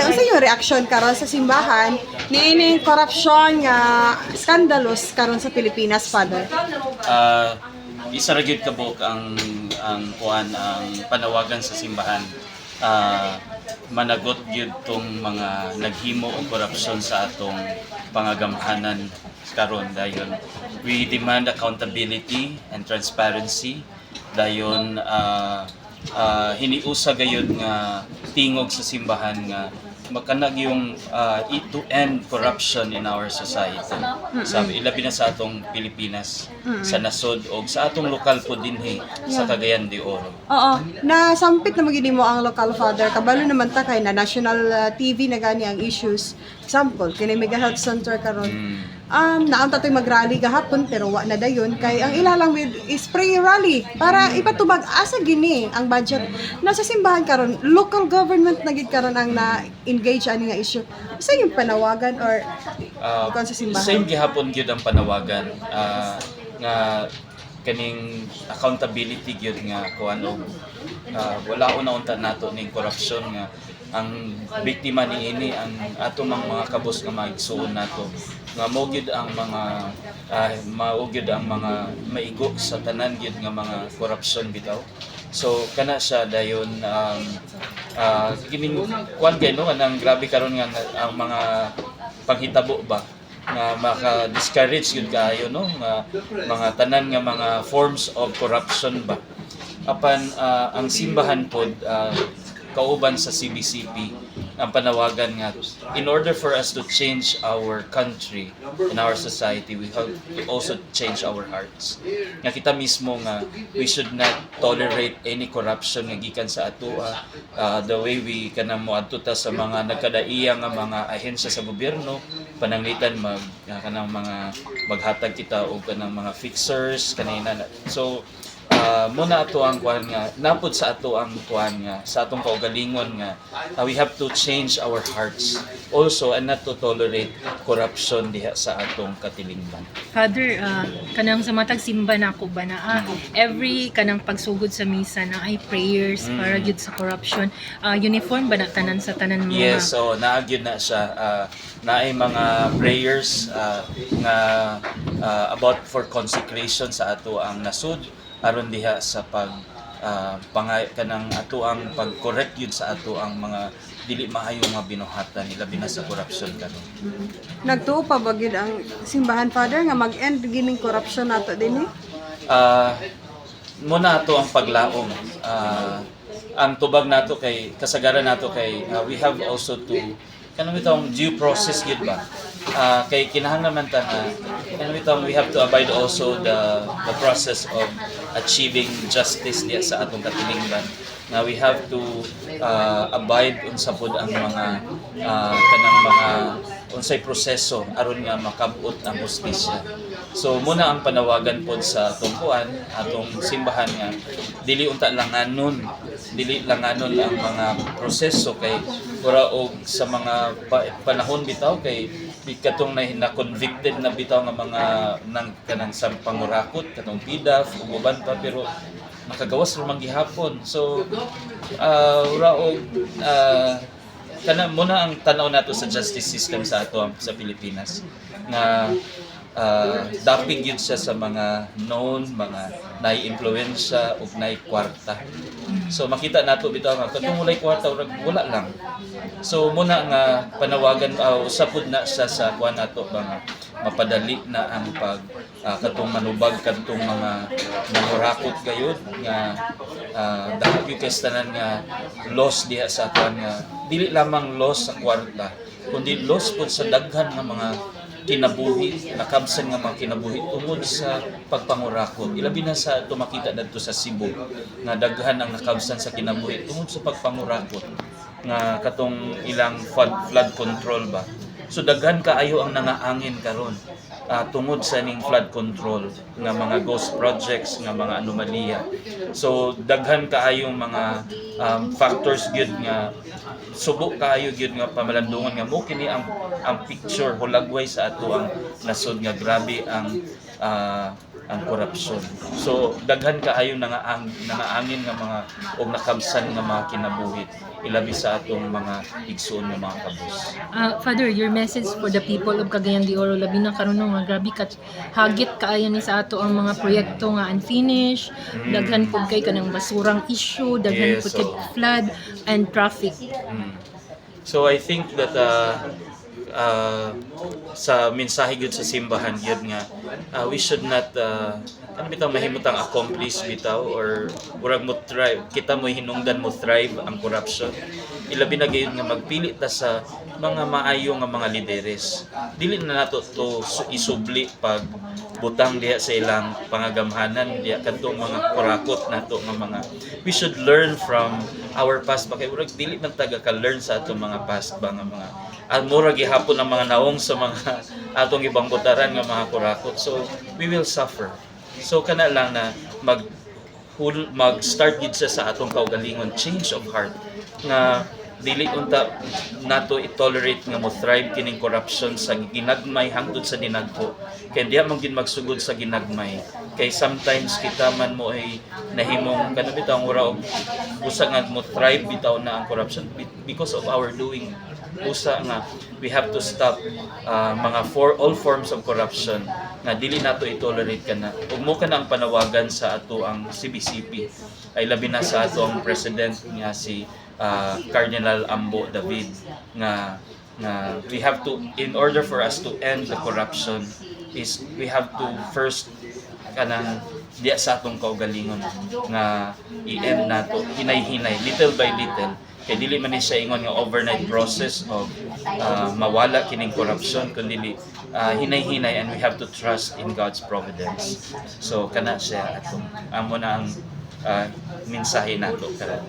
ang sa inyong reaksyon karon sa simbahan niining korupsyon nga scandalous karon sa Pilipinas, Father? Isa ra gyud kabuk ang kuan ang panawagan sa simbahan. Managot gyud tong mga naghimo og korupsyon sa atong pangagamhanan karon dayon. We demand accountability and transparency dayon. Hiniusa gayud nga tingog sa simbahan nga makanag yung to end corruption in our society. Sabi ilabi na sa atong Pilipinas, sa nasod o sa atong lokal po dinhi sa Cagayan de Oro. Oo, nasampit na magini mo ang local, Father. Kabalo naman ta kay na national TV na gani ang issues. Example, kini Mega Health Center karon. Naunta to'y mag-rally gahapon pero wa na dayon kay ang ilalang with spray rally para ipatubag asa gini ang budget nasa simbahan karon, local government na gid karon ang na-engage ani nga issue. Sa yung panawagan or ikon sa simbahan? Same gihapon gyud ang panawagan nga kaning accountability gyud nga kuan og wala unta nato ning corruption nga ang biktima niini ang ato mga kabos nga maigsuon nato nga mao gyud ang mga maigo sa tanan gyud nga mga corruption bitaw. So kana siya dayon kining kuan kay no anang grabe karon nga ang mga panghitabo ba nga maka-discourage gyud kaayo no nga mga tanan nga mga forms of corruption ba apan ang simbahan pod kauban sa CBCP ang panawagan nga in order for us to change our country and our society, we have to also change our hearts. Nga kita mismo nga we should not tolerate any corruption nga gikan sa atoa, the way we kanang moadto ta sa mga nagkadaiya nga mga ahensya sa gobyerno pananglitan kanang mga maghatag kita og kanang mga fixers kanina. So muna ato ang kuan nga napod sa ato ang kuan nga sa atong kaugalingon nga we have to change our hearts also and not to tolerate corruption diha sa atong katilingban. Father, kanang sa matag simba nako ba na every kanang pagsugod sa misa na ay prayers para gyud sa corruption. Uniform ba na tanan sa tanan mga? Yes, so naagyud na siya naay mga prayers nga about for consecration sa ato ang nasud aron diha sa kanang ato ang pag-correct yun sa ato ang mga dili maayo nga binuhatan nila binasa corruption karon. Nagtuo pa ba gyud ang simbahan, Father, nga mag-end gining corruption nato dinhi? Muna ato ang paglaom. Ang tubag nato kay kasagaran nato kay we have also to kanang bitong due process gid ba kay kinahanglan ta kanang bitong we have to abide also the process of achieving justice diya sa atong katilingban na we have to abide unsa pod ang mga kanang mga unsay proseso aron nga makabut ang hustisya. So muna ang panawagan pod sa atong kuan atong simbahan nga dili langanon ang mga proseso kay ura og sa mga panahon bitaw kay katong na convicted na bitaw nga mga nang kanang pangurakot katong PDAF ug uban pa pero makagawas ra man gihapon. So ura og kana muna ang tanaw nato sa justice system sa ato sa Pilipinas nga dapig yun siya sa mga known, mga nai-impluwensya o nai-kwarta. So makita nato bitaw nga katong walay kwarta wala lang. So muna nga panawagan usapod na siya sa kuan nato ba mapadali na ang katong manubag kadtong mga nangurakot gayud nga dahil yung kastanan nga loss diha sa kuan nga dili lamang loss sa kwarta kundi loss pud sa daghan nga mga kinabuhi, nakabsan nga mga kinabuhi tungod sa pagpangurakot. Ilabi na sa tumakita dadto sa Cebu nga daghan ang nakabsan sa kinabuhi tungod sa pagpangurakot nga katong ilang flood control ba. So daghan kaayo ang nangaangin karon tungod sa ning flood control nga mga ghost projects nga mga anomalya. So daghan kaayong mga factors gyud nga subok kaayo gyud nga pamalandungan nga mo kini ang picture hulagway sa ato ang nasod nga grabe ang korupsyon. So daghan kaayo nangaangin nga mga og nakabsan nga mga kinabuhi. ilabi sa atong mga igsoon nga mga kabus. Father, your message for the people of Cagayan de Oro, labi na karon nga grabe ka hagit kaayo ni sa ato ang mga proyekto nga unfinished, daghan pud kay kanang basurang issue, daghan Yes, pud kay oo. flood and traffic. So I think that sa mensahe gyud sa simbahan gyud nga we should not ano bitaw mahimutang accomplish bitaw or murag mo thrive kita mo hinungdan mo thrive ang corruption. Ilabi na gyud nga magpili ta sa mga maayo nga mga lideres. Dili na nato to isubli pag butang diha sa ilang pangagamhanan diha kadtong mga kurakot nato nga mga we should learn from our past ba kay murag dili man taga ka learn sa atong mga past ba nga mga mura gihapon ang mga naong sa mga atong ibang butaran nga mga kurakot, so we will suffer. So kana lang na mag-start gid sa atong kaugalingon, change of heart nga dili unta nato i-tolerate nga mo thrive kining corruption sa ginagmay hangtod sa dinagko kay diha man gid magsugod sa ginagmay kay sometimes kita man mo ay nahimong kanang bitaw ura og usa nga mo thrive bitaw na ang corruption because of our doing usa nga we have to stop all forms of corruption nga dili nato i-tolerate kana ug mo kana ang panawagan sa ato ang CBCP ay labi na sa ato ang president nga si Cardinal Ambo David nga we have to, in order for us to end the corruption is we have to first kanang diya sa atong kaugalingon nga i-end nato hinay-hinay little by little kay dili man ni siya ingon nga overnight process of mawala kining corruption kundi hinay-hinay, and we have to trust in God's providence. So kana siya atong amo na ang mensahe nato karon.